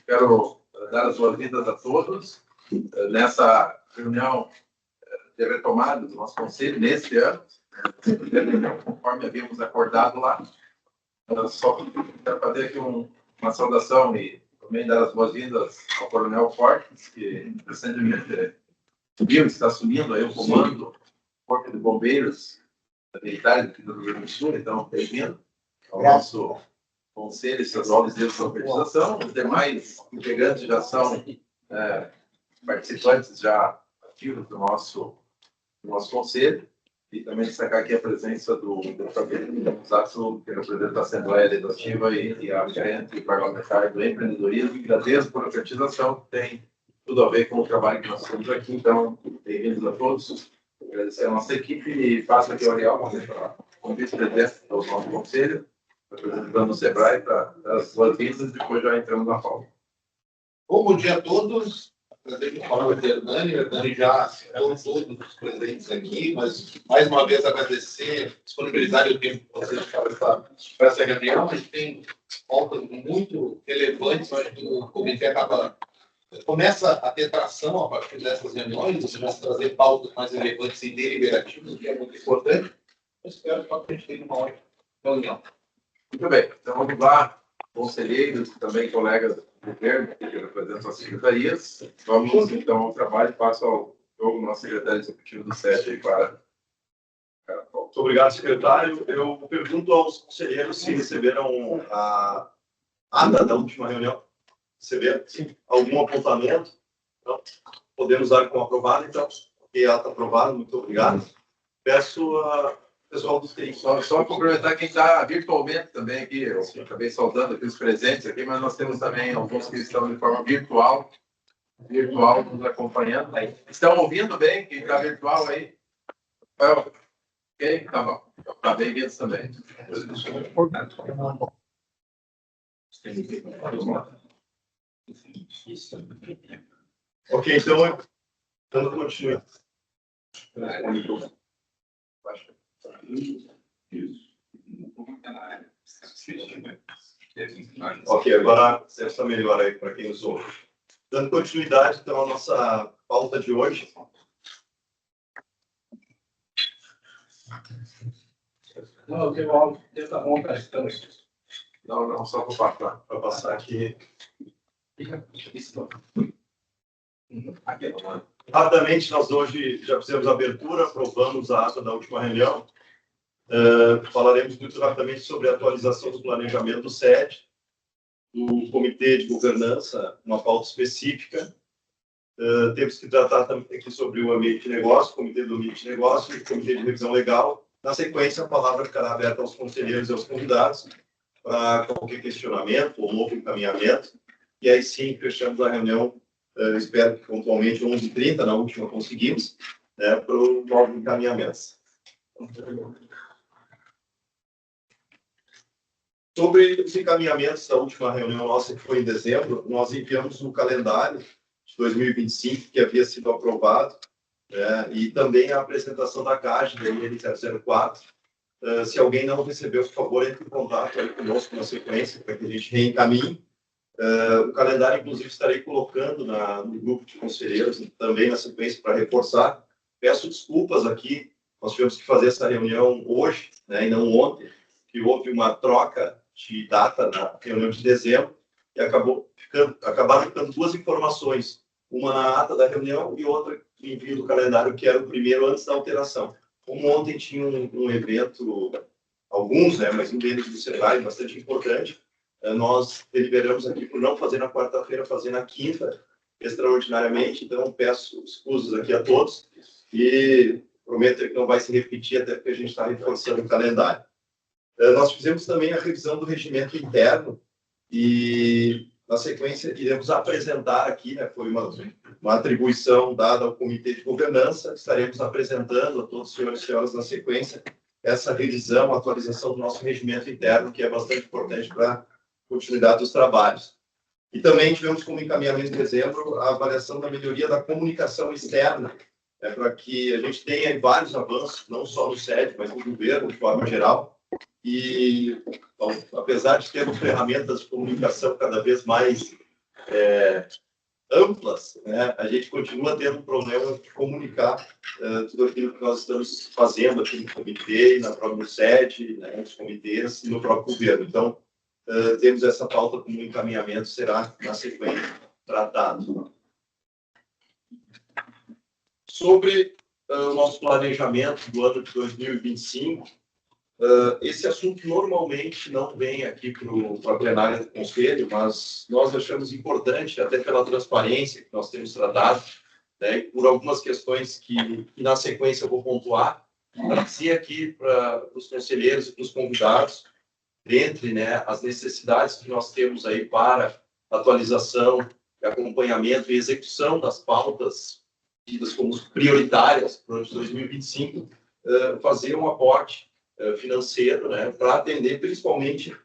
quero dar as boas-vindas a todos nessa reunião de retomada do nosso conselho neste ano, conforme havíamos acordado lá. Só quero fazer aqui uma saudação e também dar as boas-vindas ao Coronel Fortes, que recentemente está assumindo aí o comando do Corpo de Bombeiros Militares aqui do Rio Grande do Sul. Então, bem-vindo ao nosso Conselho Estadual de Desalfabetização. Os demais integrantes já são participantes já ativos do nosso conselho. E também destacar aqui a presença do Fabiano Zasso, que representa a Assembleia Legislativa e a gerente parlamentar do empreendedorismo e da desburocratização, que tem tudo a ver com o trabalho que nós temos aqui. Então, bem-vindos a todos. Agradecer a nossa equipe e passo aqui ao Ariel, como vice-presidente do nosso conselho, representando o SEBRAE, para dar as boas-vindas e depois já entramos na pauta. Bom dia a todos. Prazer de falar com a Hernani. A Hernani já citou todos os presentes aqui, mas mais uma vez agradecer a disponibilidade do tempo que vocês para essa reunião. A gente tem pautas muito relevantes, acho que o comitê começa a ter tração a partir dessas reuniões, você vai trazer pautas mais relevantes e deliberativas, que é muito importante. Eu espero que a gente tenha uma ótima reunião. Muito bem, então vamos lá, conselheiros e também colegas do governo que representam as secretarias. Vamos então ao trabalho. Passo ao jogo nosso secretário executivo do SET aí para. Muito obrigado, secretário. Eu pergunto aos conselheiros se receberam a ata da última reunião. Receberam? Sim. Algum apontamento? Então, podemos dar como aprovado, então. Ok, ata aprovada, muito obrigado. Peço a pessoal dos TI. Só cumprimentar quem está virtualmente também aqui. Eu acabei saudando aqui os presentes aqui, mas nós temos também alguns que estão de forma virtual nos acompanhando. Estão ouvindo bem? Quem está virtual aí? Ok? Tá bom. Está bem-vindos também. Ok, então, dando continuidade. Ok, agora está melhor aí para quem nos ouve. Dando continuidade, então, à nossa pauta de hoje. Não, tem o áudio, tenta montar estamos. Não, só para passar aqui. Rapidamente, nós hoje já fizemos a abertura, aprovamos a ata da última reunião. Falaremos muito rapidamente sobre a atualização do planejamento do SET, do Comitê de Governança, uma pauta específica. Temos que tratar também aqui sobre o ambiente de negócio, o Comitê do Ambiente de Negócio e o Comitê de Revisão Legal. Na sequência, a palavra ficará aberta aos conselheiros e aos convidados para qualquer questionamento ou novo encaminhamento. E aí sim, fechamos a reunião, espero que pontualmente 11h30, na última conseguimos, para o novo encaminhamento. Sobre os encaminhamentos da última reunião nossa, que foi em dezembro, nós enviamos um calendário de 2025, que havia sido aprovado, e também a apresentação da CAGE, da IN 004. Se alguém não recebeu, por favor, entre em contato aí conosco na sequência, para que a gente reencaminhe. O calendário, inclusive, estarei colocando no grupo de conselheiros, também na sequência, para reforçar. Peço desculpas aqui, nós tivemos que fazer essa reunião hoje, e não ontem, que houve uma troca de data na reunião de dezembro, e acabaram ficando duas informações, uma na ata da reunião e outra no envio do calendário, que era o primeiro antes da alteração. Como ontem tinha um evento, alguns, mas um deles do SEBRAE, bastante importante, nós deliberamos aqui por não fazer na quarta-feira, fazer na quinta, extraordinariamente. Então, peço escusas aqui a todos e prometo que não vai se repetir, até porque a gente está reforçando o calendário. Nós fizemos também a revisão do regimento interno e, na sequência, iremos apresentar aqui, foi uma atribuição dada ao Comitê de Governança, estaremos apresentando a todos os senhores e senhoras na sequência essa revisão, atualização do nosso regimento interno, que é bastante importante para a continuidade dos trabalhos. E também tivemos como encaminhamento em dezembro a avaliação da melhoria da comunicação externa, para que a gente tenha vários avanços, não só no SET, mas no governo, de forma geral. E, bom, apesar de termos ferramentas de comunicação cada vez mais amplas, né, a gente continua tendo um problema de comunicar tudo aquilo que nós estamos fazendo aqui no comitê, na própria sede, né, nos comitês e no próprio governo. Então, temos essa pauta como encaminhamento, será na sequência tratado. Sobre o nosso planejamento do ano de 2025, esse assunto normalmente não vem aqui para a plenária do Conselho, mas nós achamos importante, até pela transparência que nós temos tratado, né, por algumas questões que na sequência eu vou pontuar, trazer aqui para os conselheiros e para os convidados, dentre, né, as necessidades que nós temos aí para atualização, acompanhamento e execução das pautas tidas como prioritárias para o ano de 2025, fazer um aporte financeiro, né, para atender principalmente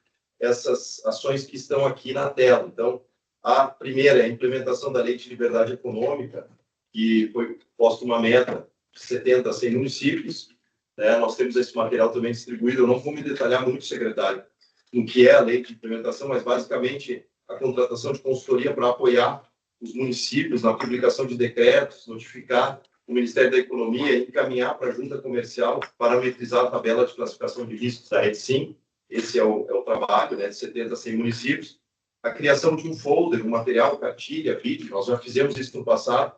essas ações que estão aqui na tela. Então, a primeira é a implementação da Lei de Liberdade Econômica, que foi posta uma meta de 70 a 100 municípios. Né? Nós temos esse material também distribuído. Eu não vou me detalhar muito, secretário, no que é a lei de implementação, mas basicamente a contratação de consultoria para apoiar os municípios na publicação de decretos, notificar o Ministério da Economia e encaminhar para a Junta Comercial parametrizar a tabela de classificação de riscos da Rede Sim. Esse é o trabalho, né, de 70 a 100 municípios. A criação de um folder, um material, cartilha, vídeo, nós já fizemos isso no passado,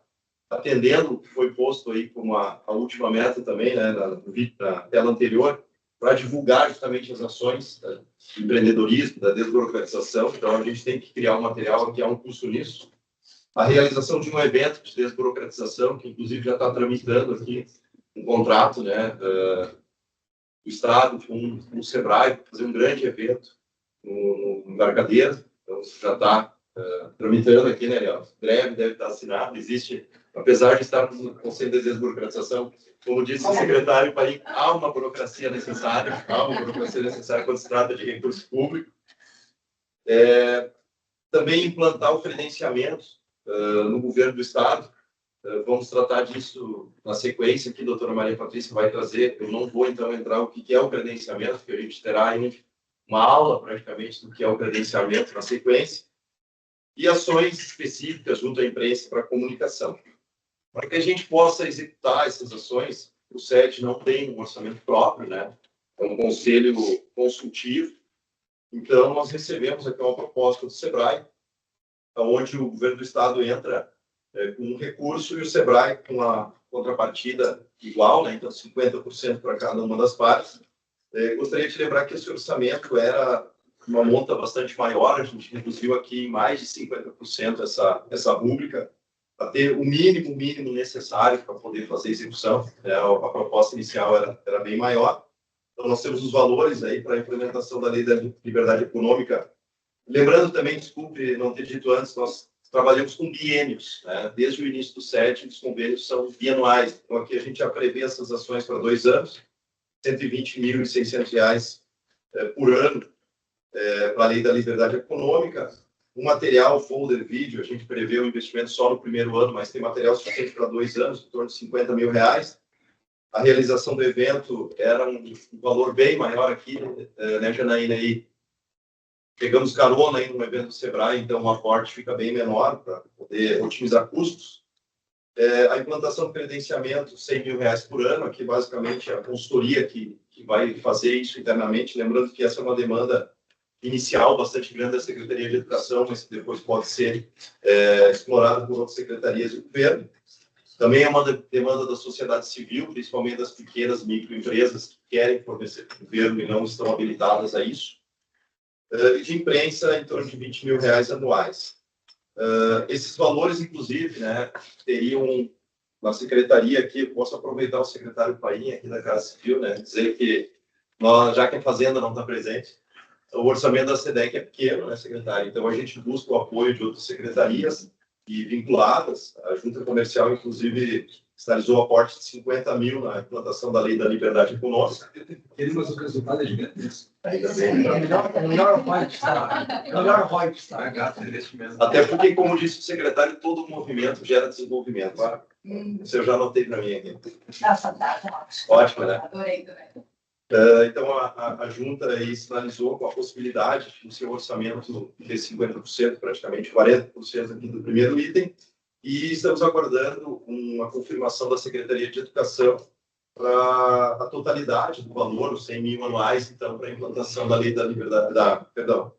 atendendo o que foi posto aí como a última meta também, né, na tela anterior, para divulgar justamente as ações do empreendedorismo, da desburocratização. Então, a gente tem que criar um material, aqui há um curso nisso. A realização de um evento de desburocratização, que inclusive já está tramitando aqui um contrato, né, do Estado com o SEBRAE, para fazer um grande evento no Embarcadero. Então, isso já está tramitando aqui, né, Léo? Breve deve estar assinado. Existe, apesar de estarmos no Conselho de Desburocratização, como disse o secretário Paim, há uma burocracia necessária, quando se trata de recurso público. Também implantar o credenciamento no governo do Estado. Vamos tratar disso na sequência que a doutora Maria Patrícia vai trazer. Eu não vou, então, entrar o que é o credenciamento, que a gente terá aí uma aula, praticamente, do que é o credenciamento na sequência, e ações específicas junto à imprensa para comunicação. Para que a gente possa executar essas ações, o SED não tem um orçamento próprio, né? É um conselho consultivo. Então, nós recebemos aqui uma proposta do SEBRAE, onde o governo do Estado entra com um recurso e o SEBRAE com a contrapartida igual, né? Então 50% para cada uma das partes. Gostaria de lembrar que esse orçamento era uma monta bastante maior, a gente reduziu aqui em mais de 50% essa rúbrica, para ter o mínimo necessário para poder fazer a execução. A proposta inicial era bem maior. Então, nós temos os valores aí para a implementação da Lei da Liberdade Econômica. Lembrando também, desculpe não ter dito antes, nós trabalhamos com biênios, né? Desde o início do SED, os convênios são bianuais. Então, aqui a gente já prevê essas ações para 2 anos, R$ 120.600 por ano para a Lei da Liberdade Econômica. O material, folder, vídeo, a gente prevê o investimento só no primeiro ano, mas tem material suficiente para 2 anos, em torno de R$ 50 mil. A realização do evento era um valor bem maior aqui, né, Janaína? Aí pegamos carona aí no evento do SEBRAE, então o aporte fica bem menor para poder otimizar custos. A implantação do credenciamento, R$ 100 mil por ano, aqui basicamente a consultoria que vai fazer isso internamente, lembrando que essa é uma demanda inicial bastante grande da Secretaria de Educação, mas que depois pode ser explorada por outras secretarias do governo. Também é uma demanda da sociedade civil, principalmente das pequenas microempresas que querem fornecer para o governo e não estão habilitadas a isso. E de imprensa, em torno de R$ 20 mil anuais. Esses valores, inclusive, né, teriam na secretaria aqui, posso aproveitar o secretário Paim aqui da Casa Civil, né, dizer que nós, já que a Fazenda não está presente, o orçamento da SEDEC é pequeno, né, secretário? Então, a gente busca o apoio de outras secretarias e vinculadas. A Junta Comercial, inclusive, sinalizou o aporte de 50 mil na implantação da Lei da Liberdade Econômica. Mas o resultado é gigante. Ainda bem. É melhor ROI que está. Melhor ROI que está. Até porque, como disse o secretário, todo movimento gera desenvolvimento. Isso eu já anotei para mim aqui. Fantástico. Ótimo, né? Adorei. Então, a junta aí sinalizou com a possibilidade de o seu orçamento ter 50%, praticamente 40% aqui do primeiro item, e estamos aguardando uma confirmação da Secretaria de Educação para a totalidade do valor, os 100 mil anuais, então, para a implantação da lei da liberdade,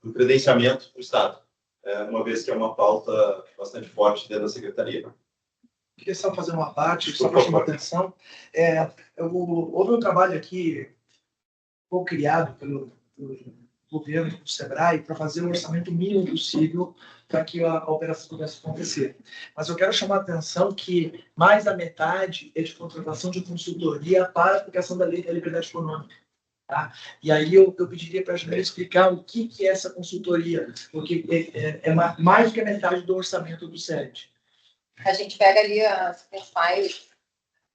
do credenciamento do Estado, uma vez que é uma pauta bastante forte dentro da Secretaria. Queria só fazer uma parte, só para chamar a atenção. Houve um trabalho aqui, pouco criado pelo governo, pelo SEBRAE, para fazer o orçamento mínimo possível para que a operação pudesse acontecer. Mas eu quero chamar a atenção que mais da metade é de contratação de consultoria para a aplicação da lei da liberdade econômica. Tá? E aí eu pediria para a Jamila explicar o que é essa consultoria, porque é mais do que a metade do orçamento do SED. A gente pega ali as principais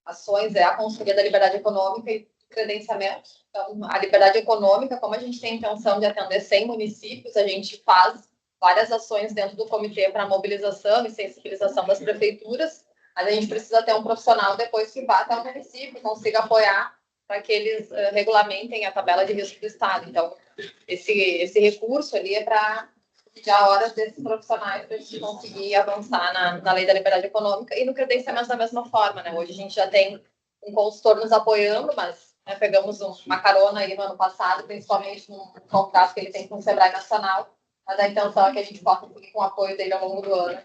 ações, a consultoria da liberdade econômica e credenciamento. Então, a liberdade econômica, como a gente tem a intenção de atender 100 municípios, a gente faz várias ações dentro do comitê para mobilização e sensibilização das prefeituras, mas a gente precisa ter um profissional depois que vá até o município, consiga apoiar para que eles regulamentem a tabela de risco do Estado. Então, esse recurso ali é para já horas desses profissionais para a gente conseguir avançar na lei da liberdade econômica e no credenciamento da mesma forma, né? Hoje a gente já tem um consultor nos apoiando, mas pegamos uma carona aí no ano passado, principalmente num contrato que ele tem com o SEBRAE Nacional, mas a intenção é que a gente possa seguir com o apoio dele ao longo do ano.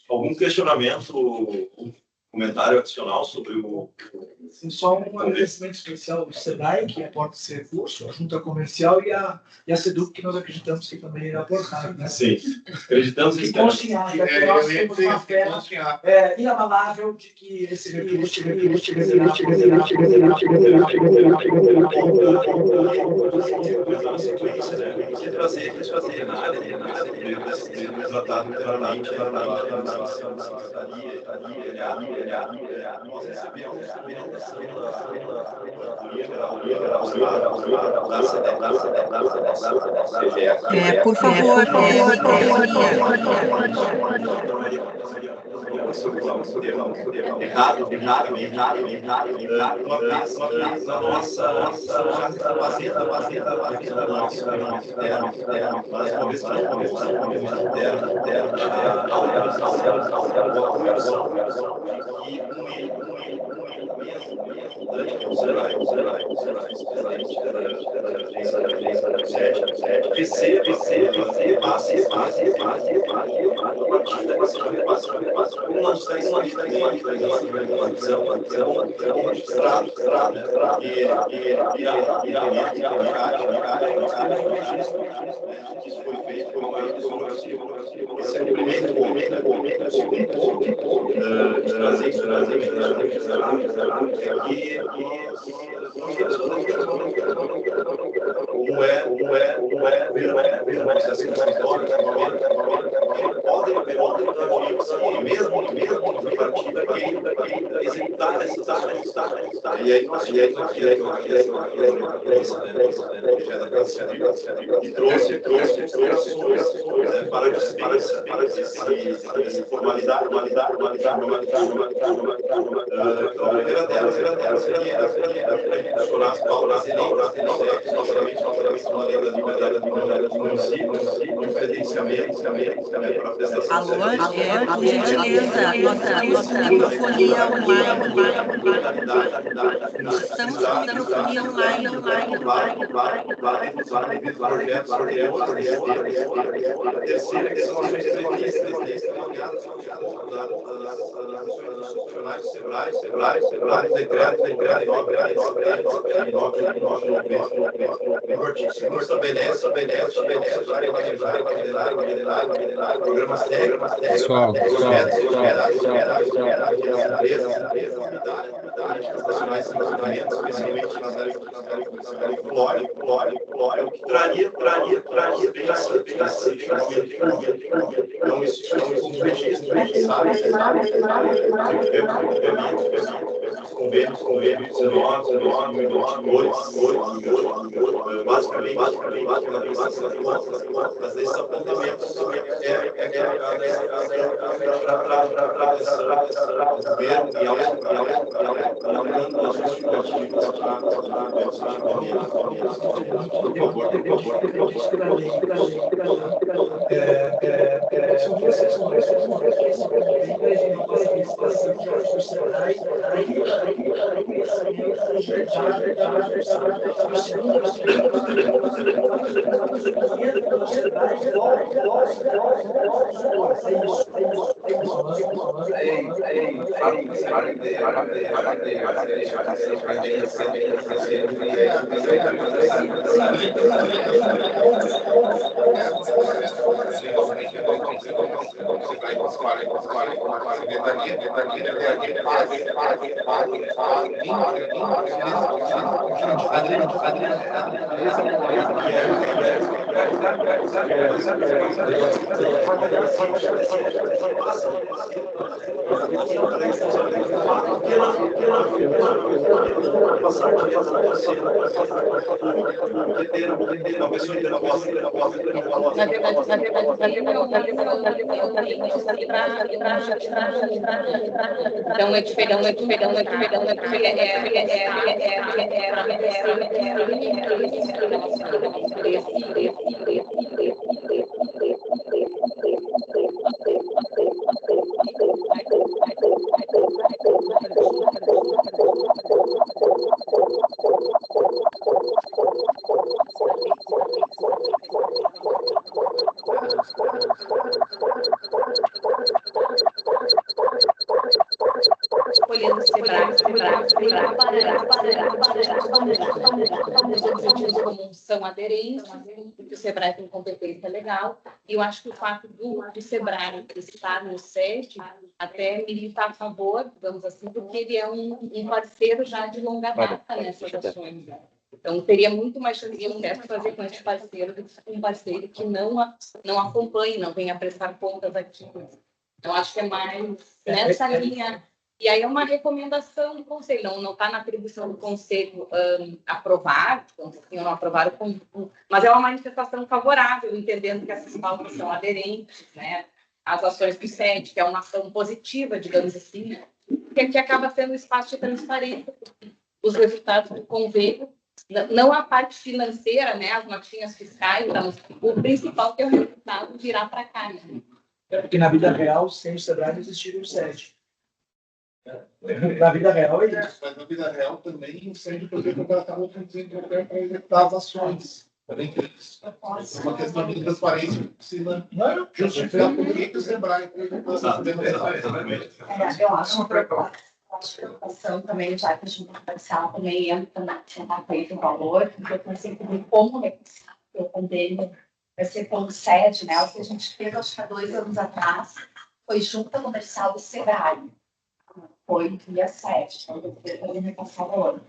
Algum questionamento, comentário adicional sobre o... Só um agradecimento especial do SEBRAE, que aporta esse recurso, a Junta Comercial e a SEDUC, que nós acreditamos que também irá aportar. Né? Sim, acreditamos que consciente, que nós temos uma fé inabalável de que esse recurso trazer na área tratado claramente nós recebemos a orientação por favor, errado, uma vez na nossa fazenda, mas uma vez e aí nós trouxe para formalidade. A primeira delas seria funcionar as pautas uma lei da liberdade do município, um credenciamento para a prestação. Alô, por gentileza, nossa microfonia online. Estamos com microfonia online. A terceira que são as entrevistas funcionários SEBRAE, decreto estabelece programas técnicos, pessoal, especialmente nas áreas que traria então isso como registro convênios 19, basicamente mas esses apontamentos Então, é diferente. Escolhendo o Sebrae os objetivos comuns são aderentes, porque o Sebrae tem competência legal, e eu acho que o fato do Sebrae estar no SED até milita a favor, digamos assim, porque ele é um parceiro já de longa data nessas ações. Então, teria muito mais chance de sucesso fazer com esse parceiro do que com um parceiro que não acompanhe, não venha prestar contas aqui. Então, acho que é mais nessa linha. E aí é uma recomendação do Conselho, não está na atribuição do Conselho aprovar, então, assim, ou não aprovar, mas é uma manifestação favorável, entendendo que essas pautas são aderentes, né, às ações do SED, que é uma ação positiva, digamos assim, né, que acaba sendo um espaço de transparência, os resultados do convênio, não a parte financeira, né, as notinhas fiscais, então, o principal que é o resultado virar para cá. Né? Porque na vida real, sem o Sebrae, não existiria o SED. Na vida real é isso. Mas na vida real também o SED poderia contratar outro desenvolvedor para executar as ações. Também tem isso. É uma questão de transparência que precisa justificar por que o Sebrae executou essa eu acho uma preocupação também, já que a junta comercial também entra na feita o valor, porque eu pensei também como negociar o convênio vai ser pelo SED, né? O que a gente fez, acho que há 2 anos atrás, foi junta comercial do Sebrae. Foi via SED, então eu poderia repassar o valor.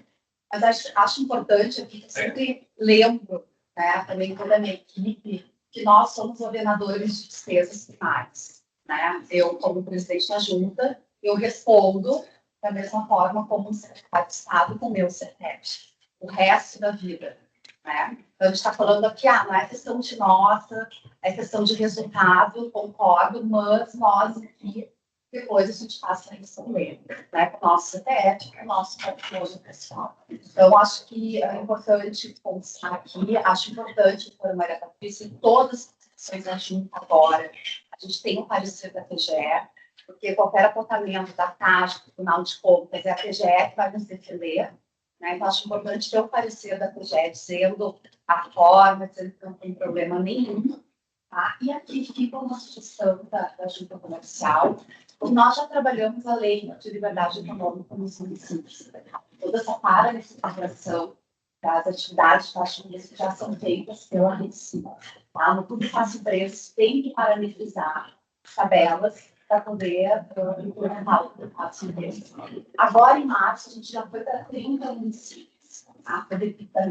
Mas acho importante aqui, que eu sempre lembro, né, também toda a minha equipe, que nós somos ordenadores de despesas primárias. Né? Eu, como presidente da junta, eu respondo da mesma forma como um secretário de Estado com o meu CETEP, o resto da vida. Né? Então, a gente está falando aqui, não é questão de nota, é questão de resultado, concordo, mas nós aqui, depois a gente passa a responder, né, com o nosso CPF, com o nosso portfólio pessoal. Então, acho que é importante constar aqui, acho importante, como a Maria Patrícia, em todas as sessões da junta agora, a gente tem o parecer da PGE, porque qualquer apontamento da Caixa, do Tribunal de Contas, é a PGE que vai nos defender. Né? Então, acho importante ter o parecer da PGE dizendo a forma, dizendo que não tem problema nenhum. Tá? E aqui fica uma sugestão da junta comercial. Nós já trabalhamos a lei de liberdade econômica nos municípios. Toda essa parametrização das atividades taxistas já são feitas pela RECIM. Tá? No Tudo Fácil Preço tem que parametrizar tabelas para poder implementar o Tudo Fácil Preço. Agora, em março, a gente já foi para 30 municípios. Tá?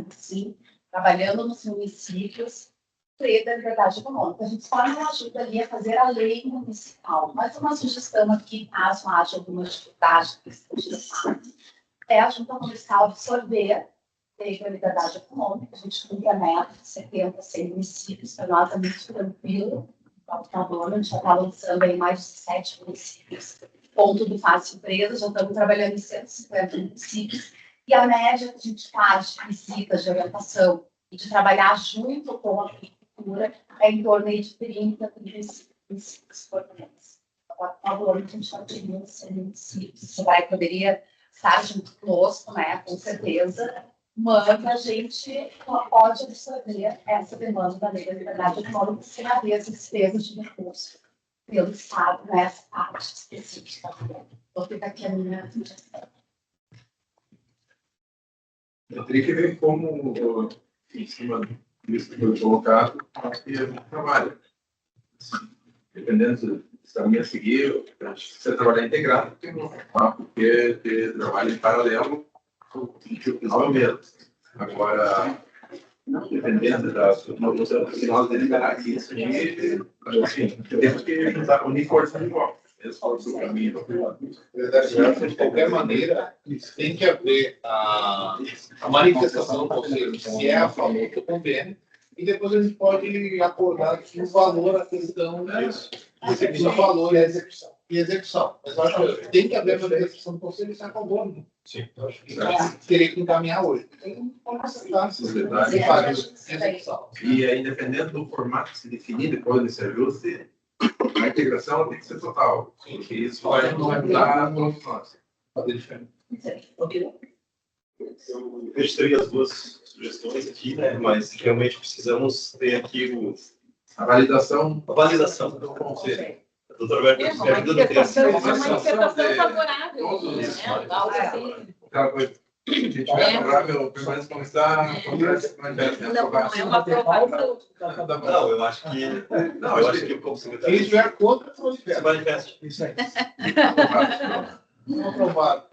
Sim, trabalhando nos municípios da liberdade econômica. A gente só não ajuda ali a fazer a lei municipal. Mas uma sugestão aqui, caso haja alguma dificuldade, é a junta comercial absorver tem a liberdade econômica, a gente cumpre a meta de 70, 100 municípios, para nós é muito tranquilo. No final do ano, a gente já está lançando em mais de 7 municípios. Ponto do Fácil Empresa, já estamos trabalhando em 150 municípios. E a média que a gente faz de visitas, de orientação e de trabalhar junto com a agricultura é em torno aí de 30 municípios por mês. Agora, no final do ano, a gente está atingindo 100 municípios. Isso poderia estar junto conosco, né, com certeza, mas a gente pode absorver essa demanda da lei da liberdade econômica sem haver essa despesa de recurso pelo Estado nessa parte específica. Vou ficar aqui a minha sugestão. Eu teria que ver como, em cima disso que foi colocado, acho que a gente trabalha. Dependendo se a minha seguir, se você trabalhar integrado, tem um papo porque trabalha em paralelo ao mesmo. Agora, dependendo da promoção que nós deliberar aqui, isso aqui, assim, temos que unir forças de volta. Esse foi o caminho. De qualquer maneira, tem que haver a manifestação do conselho, se é a favor do convênio, e depois a gente pode acordar que o valor, a questão do valor e execução. Mas eu acho que tem que haver a manifestação do conselho e se é a favor. Né? Sim, eu acho que teria que encaminhar hoje. Tem execução. E aí, dependendo do formato que se definir depois desse ajuste, a integração tem que ser total. Porque isso vai mudar a todos nós. Eu registrei as duas sugestões aqui, né? Mas realmente precisamos ter aqui A validação do conselho. Doutor Alberto, me ajuda no texto. Uma interpretação favorável. Algo assim. aquela coisa. Se tiver favorável, permanece como está, acontece como Não é uma aprovação. Não, eu acho que. Não, eu acho que o conselho. Quem estiver contra, Se manifeste. Isso aí. não aprovado.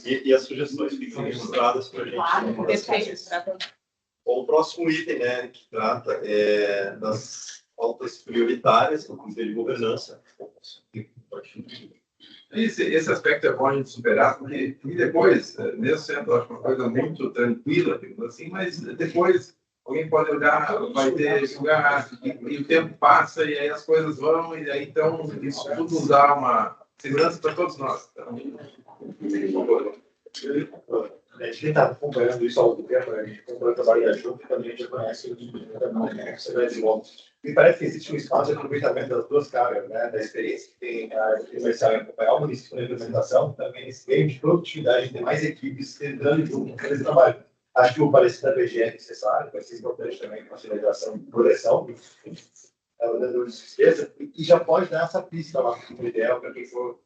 E as sugestões ficam registradas para a gente. Perfeito. O próximo item, né, que trata das pautas prioritárias do Conselho de Governança. Esse aspecto é bom a gente superar, porque e depois, mesmo sendo acho, uma coisa muito tranquila, assim, mas depois alguém pode olhar, vai ter lugar, e o tempo passa, e aí as coisas vão, e aí então isso tudo nos dá uma segurança para todos nós. A gente está acompanhando isso há algum tempo, a gente acompanha o trabalho da junta, também a gente conhece o desenvolvimento. Me parece que existe um espaço de aproveitamento das duas caras, né? Da experiência que tem a área comercial em acompanhar o município na implementação, também esse meio de produtividade, ter mais equipes tentando junto com esse trabalho. Acho que o parecer da BGE é necessário, vai ser importante também para a finalização de proteção da despesa, e já pode dar essa pista lá no ideal para quem for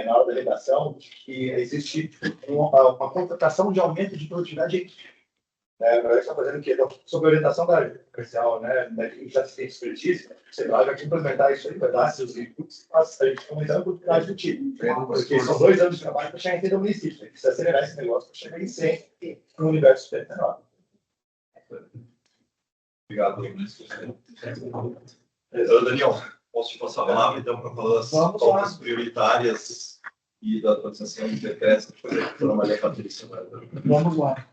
na hora da redação, que existe uma contratação de aumento de produtividade. Nós estamos fazendo o quê? Então, sobre a orientação da área comercial, né, que já se tem expertise, você vai implementar isso aí, vai dar seus inputs, mas a gente aumentando a produtividade do time. Porque são 2 anos de trabalho para chegar em todo o município. Né? Precisa acelerar esse negócio para chegar em 100 no universo super menor. Obrigado. Daniel, posso te passar a palavra, então, para falar das pautas prioritárias e da atualização de decretos que foi feita pela Maria Patrícia. Vamos lá.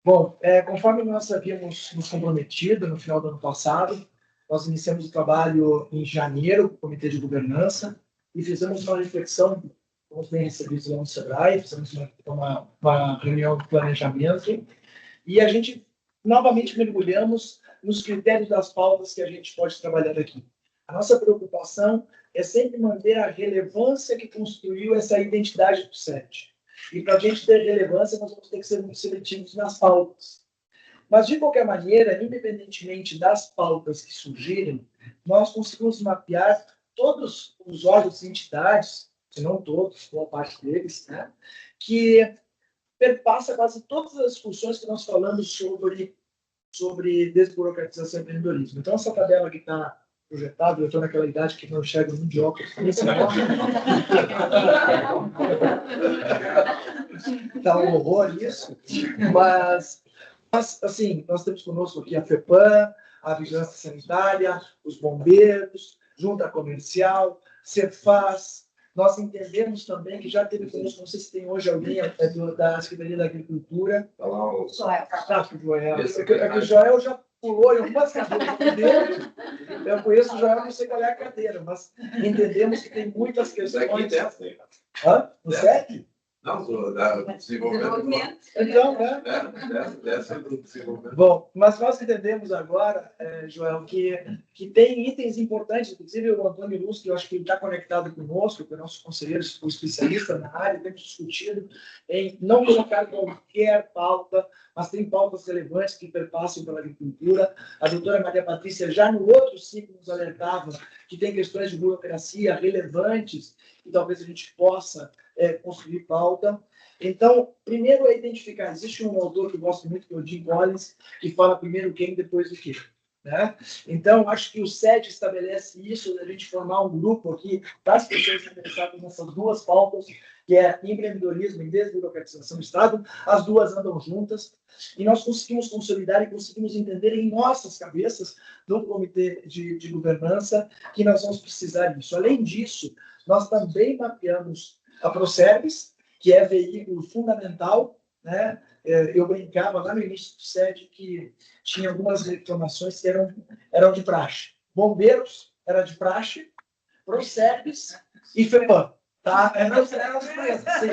Bom, conforme nós havíamos nos comprometido no final do ano passado, nós iniciamos o trabalho em janeiro com o Comitê de Governança e fizemos uma reflexão, fomos bem recebidos lá no SEBRAE, fizemos uma reunião de planejamento e a gente novamente mergulhamos nos critérios das pautas que a gente pode trabalhar aqui. A nossa preocupação é sempre manter a relevância que construiu essa identidade do SET. E para a gente ter relevância, nós vamos ter que ser muito seletivos nas pautas. Mas, de qualquer maneira, independentemente das pautas que surgirem, nós conseguimos mapear todos os órgãos e entidades, se não todos, boa parte deles, né, que perpassa quase todas as discussões que nós falamos sobre desburocratização e empreendedorismo. Então, essa tabela que está projetada, eu estou naquela idade que não enxergo muito de óculos. Está um horror isso. Mas, assim, nós temos conosco aqui a FEPAM, a Vigilância Sanitária, os bombeiros, Junta Comercial, Cefaz, Nós entendemos também que já teve conosco, não sei se tem hoje alguém da Secretaria da Agricultura. Tá lá o Ah, que o Joel. É que o Joel já pulou em algumas cadeiras dele. Eu conheço o Joel, não sei qual é a cadeira, mas entendemos que tem muitas questões. Daqui Hã? No SEC? Não, do desenvolvimento. Então, né? Dessa do desenvolvimento. Bom, mas nós entendemos agora, Joel, que tem itens importantes, inclusive o Antônio Luz, que eu acho que ele está conectado conosco, com o nosso conselheiro, o especialista na área, temos discutido em não colocar qualquer pauta, mas tem pautas relevantes que perpassam pela agricultura. A doutora Maria Patrícia, já no outro ciclo, nos alertava que tem questões de burocracia relevantes que talvez a gente possa construir pauta. Então, primeiro é identificar. Existe um autor que eu gosto muito, que é o Jim Collins, que fala primeiro quem, depois o quê. Né? Então, acho que o SED estabelece isso, da gente formar um grupo aqui das pessoas interessadas nessas duas pautas, que é empreendedorismo e desburocratização do Estado. As duas andam juntas e nós conseguimos consolidar e conseguimos entender em nossas cabeças, do Comitê de Governança, que nós vamos precisar disso. Além disso, nós também mapeamos a Procerves, que é veículo fundamental, né? Eu brincava lá no início do SED que tinha algumas reclamações que eram de praxe. Bombeiros era de praxe, Procerves e FEPAM. Tá? Eram os três, sim.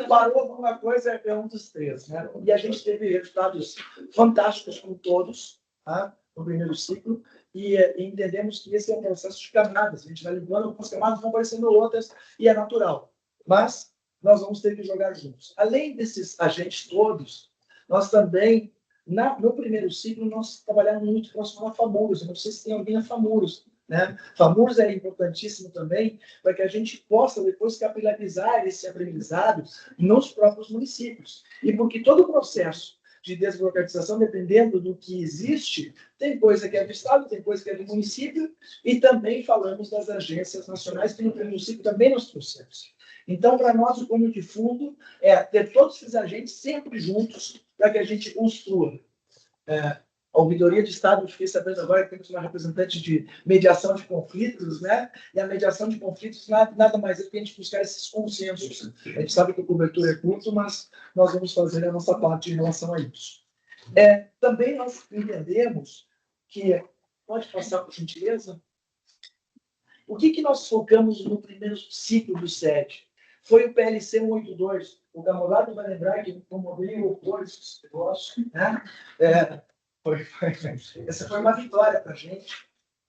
Parou alguma coisa, é um dos três. Né? E a gente teve resultados fantásticos com todos, tá? No primeiro ciclo, e entendemos que esse é um processo de camadas. A gente vai limpando algumas camadas, vão aparecendo outras, e é natural. Mas nós vamos ter que jogar juntos. Além desses agentes todos, nós também, no primeiro ciclo, nós trabalhamos muito próximo a FAMURS. Eu não sei se tem alguém na FAMURS. Né? FAMURS é importantíssimo também para que a gente possa depois capilarizar esse aprendizado nos próprios municípios. E porque todo o processo de desburocratização, dependendo do que existe, tem coisa que é do Estado, tem coisa que é do município, e também falamos das agências nacionais, que no primeiro ciclo também nós trouxemos. Então, para nós, o pano de fundo é ter todos esses agentes sempre juntos para que a gente construa. A ouvidoria de Estado, eu fiquei sabendo agora que temos uma representante de mediação de conflitos, né? E a mediação de conflitos nada mais é do que a gente buscar esses consensos. A gente sabe que a cobertura é curta, mas nós vamos fazer a nossa parte em relação a isso. Também nós entendemos que... Pode passar, por gentileza? O que nós focamos no primeiro ciclo do SED? Foi o PLC 182. O Gamolado vai lembrar que eu promovei o oposto desse negócio, né? Essa foi uma vitória para a gente.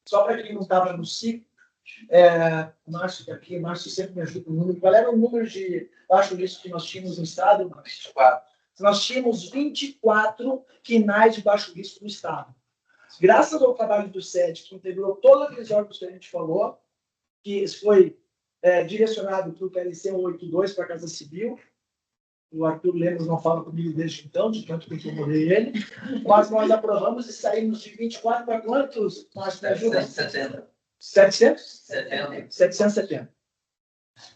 Só para quem não estava no ciclo, o Márcio aqui, o Márcio sempre me ajuda com o número. Qual era o número de baixo risco que nós tínhamos no estado? 24. Nós tínhamos 24 quinais de baixo risco no estado. Graças ao trabalho do SED, que integrou todos aqueles órgãos que a gente falou, que foi direcionado para o PLC 182, para a Casa Civil. O Arthur Lemos não fala comigo desde então, de tanto que eu incomodei ele. Mas nós aprovamos e saímos de 24 para quantos? 770. 770.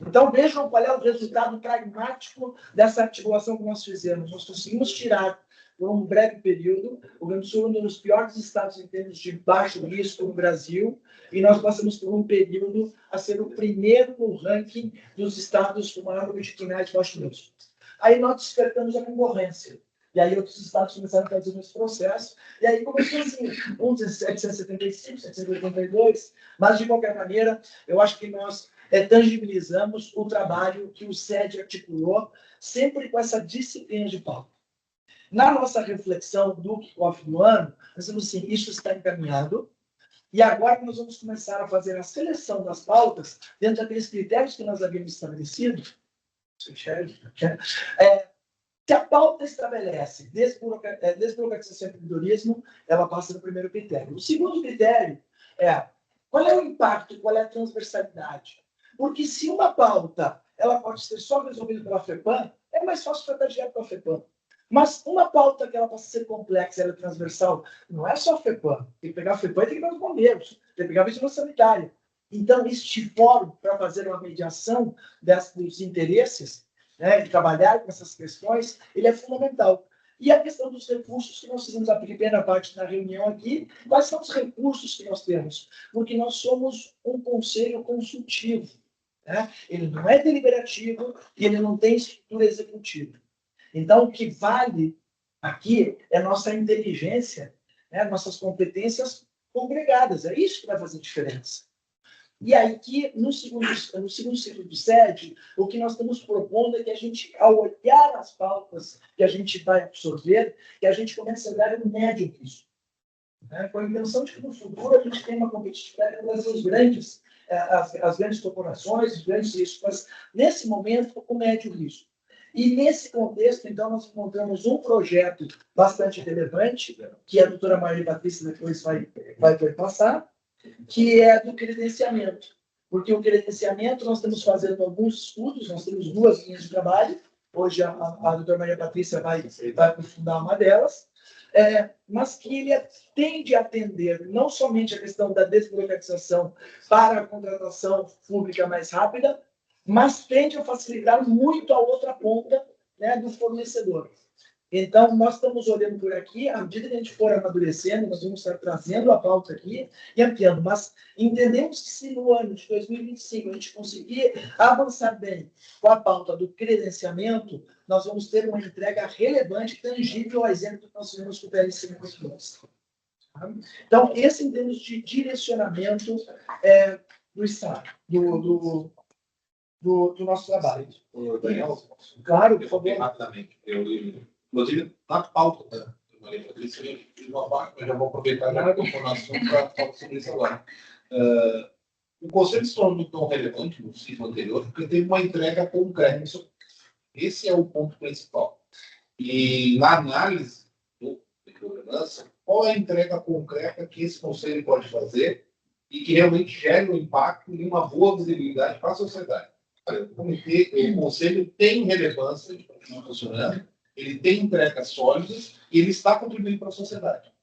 Então, vejam qual é o resultado pragmático dessa articulação que nós fizemos. Nós conseguimos tirar, por um breve período, o Rio Grande do Sul um dos piores estados em termos de baixo risco no Brasil, e nós passamos por um período a ser o primeiro no ranking dos estados com maior número de quinais de baixo risco. Aí nós despertamos a concorrência. E aí outros estados começaram a fazer esse processo. E aí começou assim, uns 775, 782. Mas, de qualquer maneira, eu acho que nós tangibilizamos o trabalho que o SED articulou, sempre com essa disciplina de pauta. Na nossa reflexão do kickoff do ano, nós dizemos assim, isso está encaminhado. E agora nós vamos começar a fazer a seleção das pautas dentro daqueles critérios que nós havíamos estabelecido. Se a pauta estabelece desburocratização e empreendedorismo, ela passa no primeiro critério. O segundo critério é qual é o impacto, qual é a transversalidade. Porque se uma pauta ela pode ser só resolvida pela FEPAM, é mais fácil tratar direto com a FEPAM. Mas uma pauta que ela possa ser complexa, ela é transversal, não é só a FEPAM. Tem que pegar a FEPAM e tem que pegar os bombeiros, tem que pegar a vigilância sanitária. Então, este fórum, para fazer uma mediação dos interesses, né, de trabalhar com essas questões, ele é fundamental. E a questão dos recursos, que nós fizemos a primeira parte da reunião aqui, quais são os recursos que nós temos? Porque nós somos um conselho consultivo. né? Ele não é deliberativo e ele não tem estrutura executiva. Então, o que vale aqui é nossa inteligência, né? Nossas competências congregadas. É isso que vai fazer diferença. E aí que, no segundo ciclo do SED, o que nós estamos propondo é que a gente, ao olhar as pautas que a gente vai absorver, que a gente comece a olhar no médio risco. Né? Com a intenção de que, no futuro, a gente tenha uma competitividade para trazer os grandes, as grandes corporações, os grandes riscos, mas, nesse momento, o médio risco. E, nesse contexto, então, nós encontramos um projeto bastante relevante, que a doutora Maria Patrícia depois vai passar, que é do credenciamento. Porque o credenciamento, nós estamos fazendo alguns estudos, nós temos 2 linhas de trabalho, hoje a doutora Maria Patrícia vai aprofundar uma delas, mas que ele tende a atender não somente a questão da desburocratização para a contratação pública mais rápida, mas tende a facilitar muito a outra ponta, né, do fornecedor. Então, nós estamos olhando por aqui, à medida que a gente for amadurecendo, nós vamos estar trazendo a pauta aqui e ampliando, mas entendemos que se no ano de 2025 a gente conseguir avançar bem com a pauta do credenciamento, nós vamos ter uma entrega relevante, tangível, ao exemplo que nós tivemos com o PL 52. Então, esse em termos de direcionamento do Estado, do nosso trabalho. Daniel, Claro, por favor. rapidamente. Inclusive, na pauta da Maria Patrícia, eu já vou aproveitar a informação para falar sobre isso agora. O conceito se tornou tão relevante no ciclo anterior, porque teve uma entrega concreta. Esse é o ponto principal. E na análise de governança, qual é a entrega concreta que esse conselho pode fazer e que realmente gere um impacto e uma boa visibilidade para a sociedade? O conselho tem relevância de continuar funcionando, ele tem entregas sólidas e ele está contribuindo para a sociedade.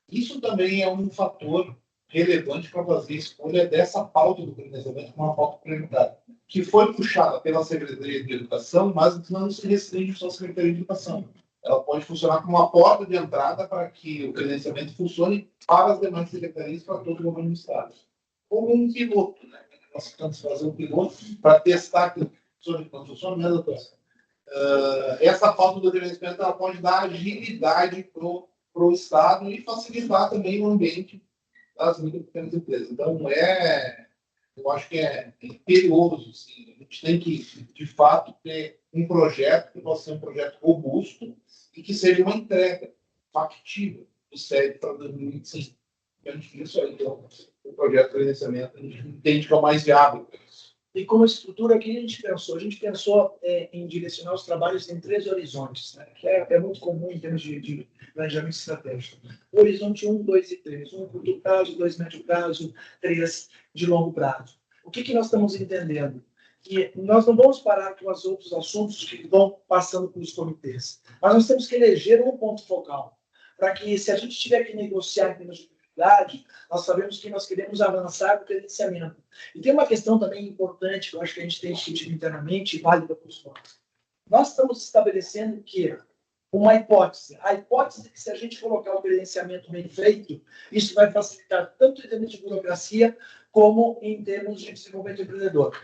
Isso também é um fator relevante para fazer a escolha dessa pauta do credenciamento como uma pauta prioritária, que foi puxada pela Secretaria de Educação, mas não se restringe só à Secretaria de Educação. Ela pode funcionar como uma porta de entrada para que o credenciamento funcione para as demais secretarias, para todo o governo do Estado. Como um piloto, né? Nós tentamos fazer um piloto para testar que funciona, né, doutora? Essa pauta do credenciamento ela pode dar agilidade para o Estado e facilitar também o ambiente das micro e pequenas empresas. Então, eu acho que é imperioso. Assim. A gente tem que, de fato, ter um projeto que possa ser um projeto robusto e que seja uma entrega factível do SED para 2025. Isso aí, então, o projeto de credenciamento, a gente entende que é o mais viável. E como estrutura, o que a gente pensou? A gente pensou em direcionar os trabalhos em 3 horizontes, né? Que é muito comum em termos de planejamento estratégico. O horizonte 1, 2 e 3. 1 curto prazo, 2 médio prazo, 3 de longo prazo. O que nós estamos entendendo? Que nós não vamos parar com os outros assuntos que vão passando pelos comitês, mas nós temos que eleger um ponto focal, para que, se a gente tiver que negociar em termos de nós sabemos que nós queremos avançar no credenciamento. E tem uma questão também importante, que eu acho que a gente tem discutido internamente, válida para os pontos. Nós estamos estabelecendo que uma hipótese. A hipótese é que, se a gente colocar o credenciamento bem feito, isso vai facilitar tanto em termos de burocracia, como em termos de desenvolvimento empreendedor.